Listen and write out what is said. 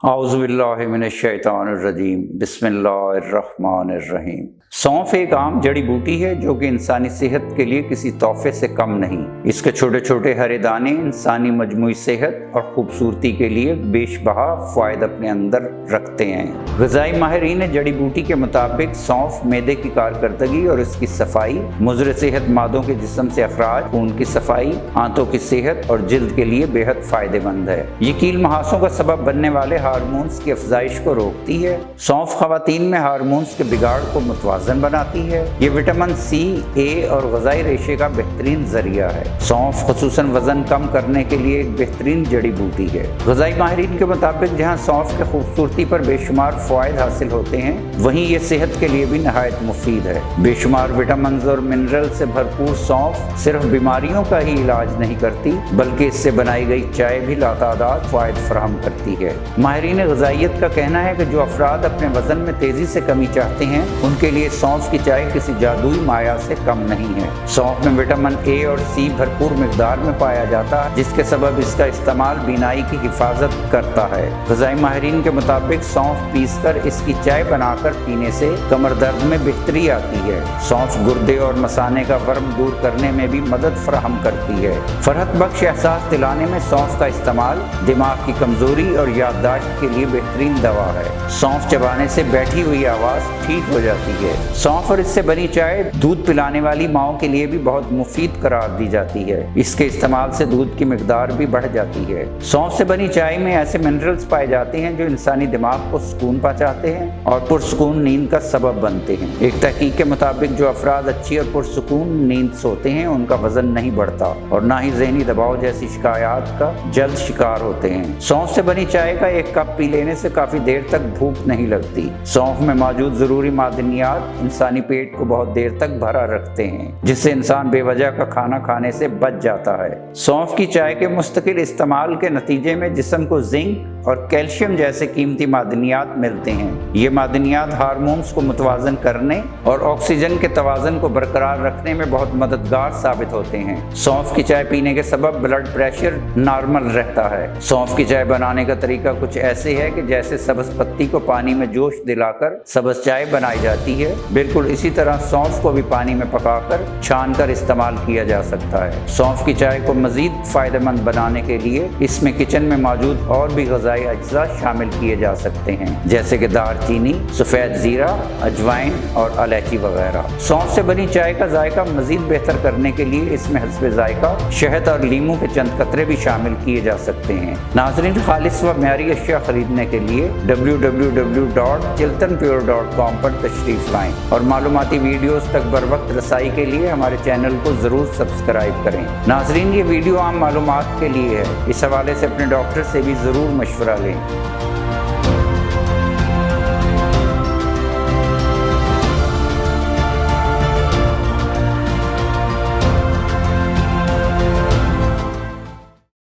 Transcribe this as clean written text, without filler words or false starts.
اعوذ باللہ من الشیطان الرجیم بسم اللہ الرحمن الرحیم۔ سونف ایک عام جڑی بوٹی ہے جو کہ انسانی صحت کے لیے کسی تحفے سے کم نہیں۔ اس کے چھوٹے چھوٹے ہرے دانے انسانی مجموعی صحت اور خوبصورتی کے لیے بیش بہا فوائد اپنے اندر رکھتے ہیں۔ غذائی ماہرین جڑی بوٹی کے مطابق سونف معدے کی کارکردگی اور اس کی صفائی، مضر صحت مادوں کے جسم سے اخراج، خون کی صفائی، آنتوں کی صحت اور جلد کے لیے بے حد فائدہ مند ہے۔ یہ کیل محاسوں کا سبب بننے والے ہارمونز کی افزائش کو روکتی ہے۔ سونف خواتین میں ہارمونز کے بگاڑ کو متوازن بناتی ہے۔ یہ وٹامن سی، اے اور غذائی ریشے کا بہترین ذریعہ ہے۔ سونف خصوصاً وزن کم کرنے کے لیے ایک بہترین جڑی بوٹی ہے۔ غذائی ماہرین کے مطابق جہاں سونف کے خوبصورتی پر بے شمار فوائد حاصل ہوتے ہیں، وہیں یہ صحت کے لیے بھی نہایت مفید ہے۔ بے شمار وٹامنز اور منرل سے بھرپور سونف صرف بیماریوں کا ہی علاج نہیں کرتی، بلکہ اس سے بنائی گئی چائے بھی لاتعداد فوائد فراہم کرتی ہے۔ ماہرین غذائیت کا کہنا ہے کہ جو افراد اپنے وزن میں تیزی سے کمی چاہتے ہیں، ان کے لیے سونف کی چائے کسی جادوئی مایا سے کم نہیں ہے۔ سونف میں وٹامن اے اور سی بھرپور مقدار میں پایا جاتا ہے، جس کے سبب اس کا استعمال بینائی کی حفاظت کرتا ہے۔ غذائی ماہرین کے مطابق سونف پیس کر اس کی چائے بنا کر پینے سے کمر درد میں بہتری آتی ہے۔ سونف گردے اور مثانے کا ورم دور کرنے میں بھی مدد فراہم کرتی ہے۔ فرحت بخش احساس دلانے میں سونف کا استعمال دماغ کی کمزوری اور یادداشت کے لیے بہترین دوا ہے۔ سونف چبانے سے بیٹھی ہوئی آواز ٹھیک ہو جاتی ہے۔ سونف اور اس سے بنی چائے دودھ پلانے والی ماؤں کے لیے بھی بہت مفید قرار دی جاتی ہے۔ اس کے استعمال سے دودھ کی مقدار بھی بڑھ جاتی ہے۔ سونف سے بنی چائے میں ایسے منرلز پائے جاتے ہیں جو انسانی دماغ کو سکون پہنچاتے ہیں اور پرسکون نیند کا سبب بنتے ہیں۔ ایک تحقیق کے مطابق جو افراد اچھی اور پرسکون نیند سوتے ہیں، ان کا وزن نہیں بڑھتا اور نہ ہی ذہنی دباؤ جیسی شکایات کا جلد شکار ہوتے ہیں۔ سونف سے بنی چائے کا ایک کپ پی لینے سے کافی دیر تک بھوک نہیں لگتی۔ سونف میں موجود ضروری معدنیات انسانی پیٹ کو بہت دیر تک بھرا رکھتے ہیں، جس سے انسان بے وجہ کا کھانا کھانے سے بچ جاتا ہے۔ سونف کی چائے کے مستقل استعمال کے نتیجے میں جسم کو زنک اور کیلشیم جیسے قیمتی معدنیات ملتے ہیں۔ یہ معدنیات ہارمونز کو متوازن کرنے اور آکسیجن کے توازن کو برقرار رکھنے میں بہت مددگار ثابت ہوتے ہیں۔ سونف کی چائے پینے کے سبب بلڈ پریشر نارمل رہتا ہے۔ سونف کی چائے بنانے کا طریقہ کچھ ایسے ہے کہ جیسے سبز پتی کو پانی میں جوش دلا کر سبز چائے بنائی جاتی ہے، بالکل اسی طرح سونف کو بھی پانی میں پکا کر چھان کر استعمال کیا جا سکتا ہے۔ سونف کی چائے کو مزید فائدہ مند بنانے کے لیے اس میں کچن میں موجود اور بھی غذائی اجزاء شامل کیے جا سکتے ہیں، جیسے کہ دار چینی، سفید زیرہ، اجوائن اور الائچی وغیرہ۔ سونف سے بنی چائے کا ذائقہ مزید بہتر کرنے کے لیے اس میں حسب ذائقہ شہد اور لیموں کے چند قطرے بھی شامل کیے جا سکتے ہیں۔ ناظرین، خالص و معیاری اشیاء خریدنے کے لیے www.chiltonpure.com پر تشریف لائیں اور معلوماتی ویڈیوز تک بر وقت رسائی کے لیے ہمارے چینل کو ضرور سبسکرائب کریں۔ ناظرین، یہ ویڈیو عام معلومات کے لیے ہے، اس حوالے سے اپنے ڈاکٹر سے بھی ضرور مشورہ لیں۔